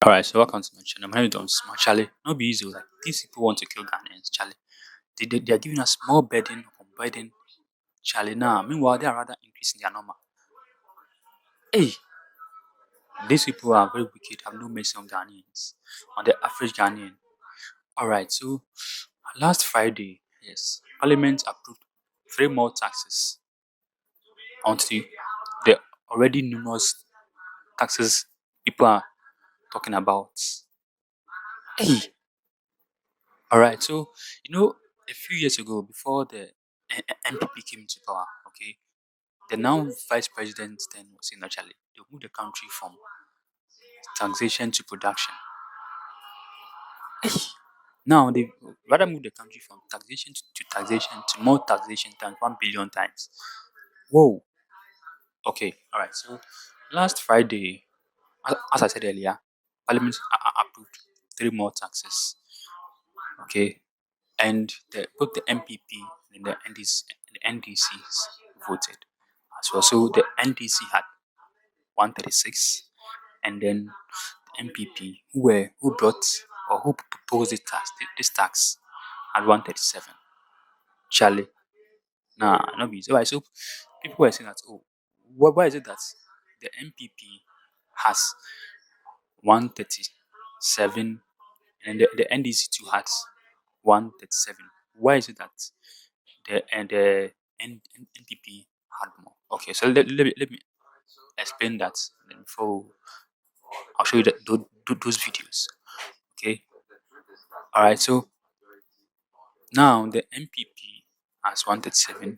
Alright, so welcome to my channel. My name is Don Smart. Charlie, not be easy. Like these people want to kill Ghanaians, Charlie. They are giving us more burden upon burden, Charlie. Now, meanwhile, they are rather increasing their number. Hey, these people are very wicked, have no mercy on Ghanaians, on the average Ghanaian. Alright, so last Friday, yes, Parliament approved three more taxes onto the already numerous taxes people are talking about. Hey, alright, so a few years ago, before the NPP came into power, okay, the now vice president then was in actually they moved the country from taxation to production. Hey, now they rather move the country from taxation to taxation to more taxation times 1 billion times. Whoa. Okay, alright. So last Friday, as I said earlier, Parliament approved three more taxes. Okay, and both the MPP and the NDCs voted as well. So the NDC had 136, and then the MPP who brought or who proposed this tax had 137. Charlie, nah, not be so. So people were saying that, oh, why is it that the MPP has 137 and the NDC too has 137? Why is it that the NPP had more? Okay, so let me explain that before I'll show you those videos. Okay. All right. So now the MPP has 137,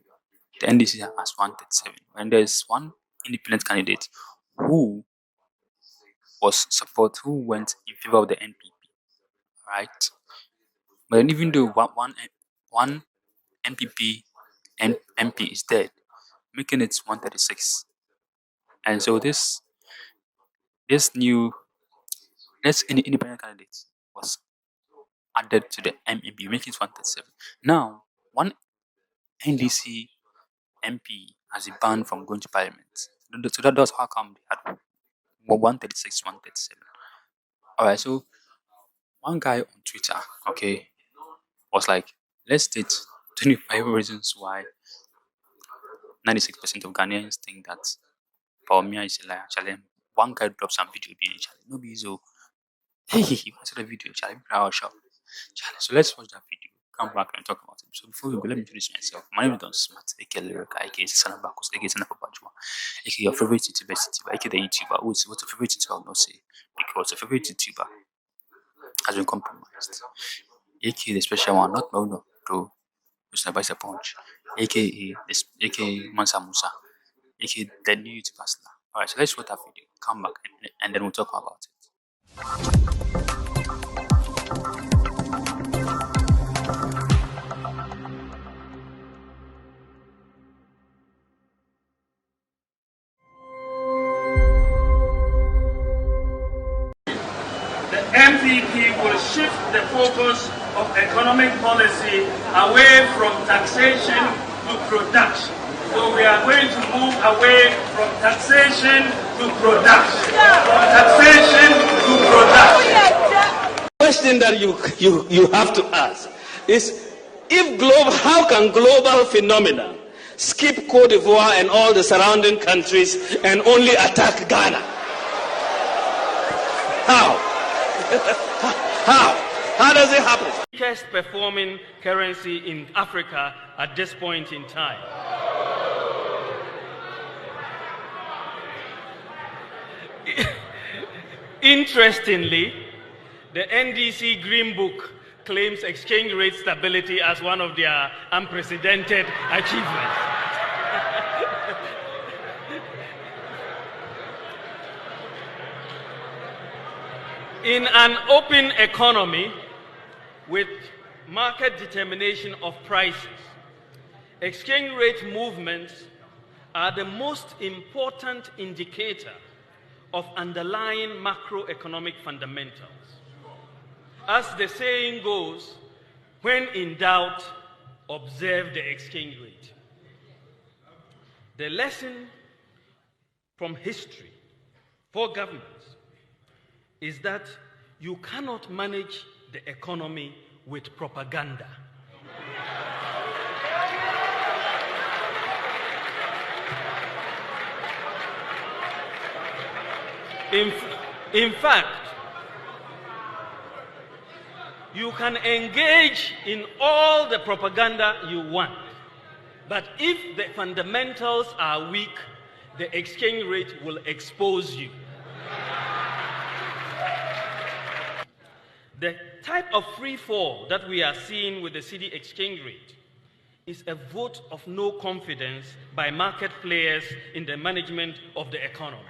the NDC has 137, and there's one independent candidate who who went in favor of the MPP. Right. But then even though one MPP MP is dead, making it 136, and so this new independent candidate was added to the MEP, making it 137. Now, one NDC MP has been banned from going to parliament. So that's how come they had 136, 137. Alright, so one guy on Twitter, okay, was like, let's state 25 reasons why 96% of Ghanaians think that Bawumia is a liar. Actually, one guy dropped some video being Charlie. No be so. Hey, I saw the video, Charlie. I was shocked. Charlie, so let's watch that video. Come back and talk about it. So before we go, let me introduce myself. My name is Don Smart, aka Lyric, aka Sanabakos, aka Sanakobajuma, aka your favorite YouTuber, aka the YouTuber. What's your favorite YouTuber? I'll not say. Because your favorite YouTuber has been compromised. Aka the special one, not no, to Mr. Vice Punch, aka aka Mansa Musa, aka the new YouTuber. Alright, so let's watch that video. Come back and then we'll talk about it. The MPP will shift the focus of economic policy away from taxation to production. So we are going to move away from taxation to production. From taxation to production. The question that you have to ask is, how can global phenomena skip Cote d'Ivoire and all the surrounding countries and only attack Ghana? How? How does it happen? Best performing currency in Africa at this point in time. Interestingly, the NDC Green Book claims exchange rate stability as one of their unprecedented achievements. In an open economy with market determination of prices, exchange rate movements are the most important indicator of underlying macroeconomic fundamentals. As the saying goes, when in doubt, observe the exchange rate. The lesson from history for governments is that you cannot manage the economy with propaganda. In fact, you can engage in all the propaganda you want, but if the fundamentals are weak, the exchange rate will expose you. The type of free fall that we are seeing with the cedi exchange rate is a vote of no confidence by market players in the management of the economy.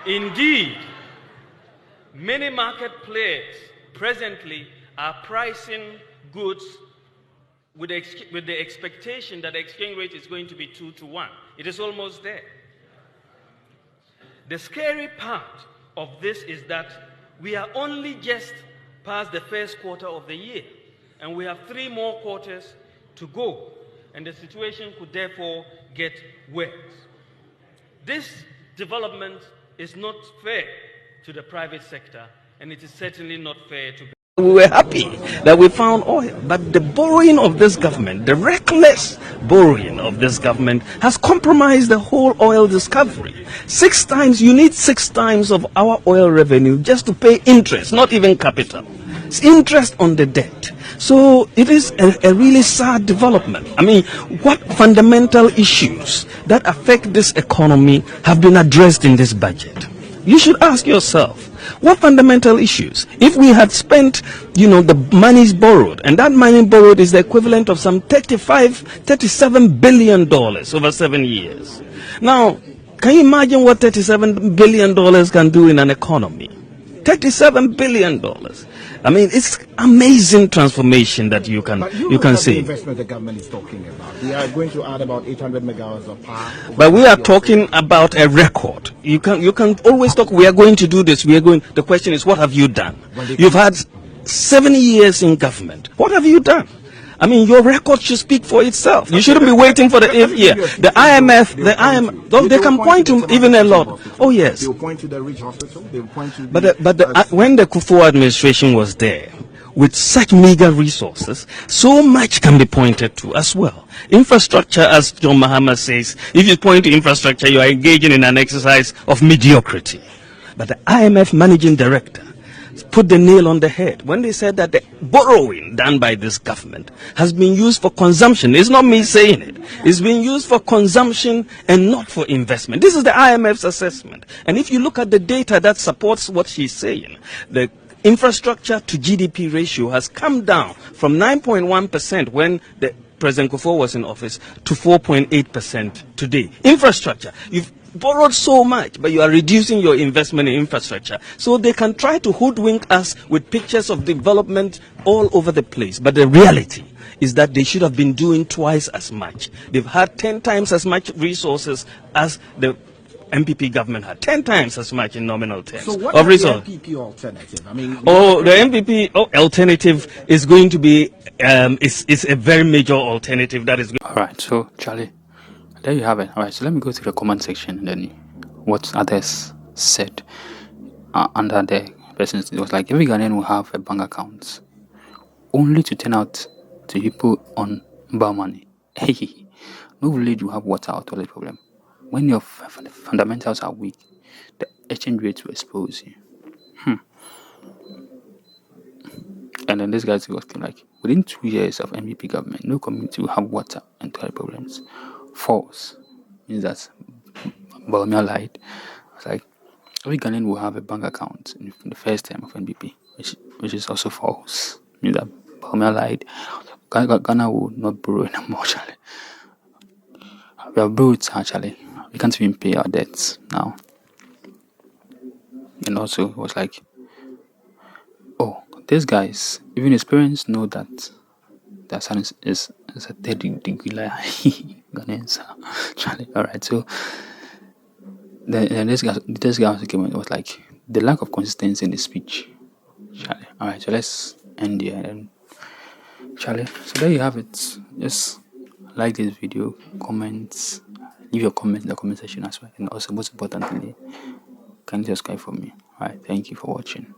Indeed, many market players presently are pricing goods with the expectation that the exchange rate is going to be 2 to 1. It is almost there. The scary part of this is that we are only just past the first quarter of the year, and we have 3 more quarters to go, and the situation could therefore get worse. This development is not fair to the private sector, and it is certainly not fair to. We were happy that we found oil, but the borrowing of this government, the reckless borrowing of this government, has compromised the whole oil discovery. 6 times, you need 6 times of our oil revenue just to pay interest, not even capital. It's interest on the debt. So it is a really sad development. I mean, what fundamental issues that affect this economy have been addressed in this budget? You should ask yourself, what fundamental issues? If we had spent, the monies borrowed, and that money borrowed is the equivalent of some $37 billion over 7 years. Now, can you imagine what $37 billion can do in an economy? $37 billion. I mean, it's amazing transformation that you can see. The investment the government is talking about. They are going to add about 800 megawatts of power. But we are talking about a record. You can always talk. We are going to do this. The question is, what have you done? You've had 7 years in government. What have you done? I mean, your record should speak for itself. You shouldn't be waiting for the 8th year. The IMF, they can point to even a lot. Oh yes. They will point to the Rich Hospital. They will point to. When the Kufuor administration was there, with such meager resources, so much can be pointed to as well. Infrastructure, as John Mahama says, if you point to infrastructure, you are engaging in an exercise of mediocrity. But the IMF managing director put the nail on the head when they said that the borrowing done by this government has been used for consumption. It's not me saying it. It's been used for consumption and not for investment. This is the IMF's assessment. And if you look at the data that supports what she's saying, the infrastructure to GDP ratio has come down from 9.1% when the President Kufuor was in office to 4.8% today. Infrastructure. You've borrowed so much, but you are reducing your investment in infrastructure. So they can try to hoodwink us with pictures of development all over the place. But the reality is that they should have been doing twice as much. They've had 10 times as much resources as the MPP government had. 10 times as much in nominal terms. So what of is the resource. MPP alternative? I mean, the MPP alternative is going to be is a very major alternative that is. All right, so Charlie, there you have it. All right, so let me go through the comment section and then what others said under the person. It was like every Ghanaian will have a bank account, only to turn out to people on Bawumia. Hey, no village will have water or toilet problem. When your fundamentals are weak, the exchange rate will expose you. And then this guy was like, within 2 years of MPP government, no community will have water and toilet problems. False. Means that Bawumia lied. It's like every Ghanaian will have a bank account in the first term of NPP, which is also false. Means that Bawumia lied. Ghana will not borrow anymore, Charlie. We have borrowed, actually. We can't even pay our debts now. And also, it was like, oh, these guys, even his parents know that their son is a third degree liar. Ghanaians, Charlie. All right, so then this guy also came. It was like the lack of consistency in the speech, Charlie. All right, so let's end here. And Charlie, so there you have it. Just like this video, comments, leave your comments in the comment section as well, and also most importantly, can you subscribe for me. Alright, thank you for watching.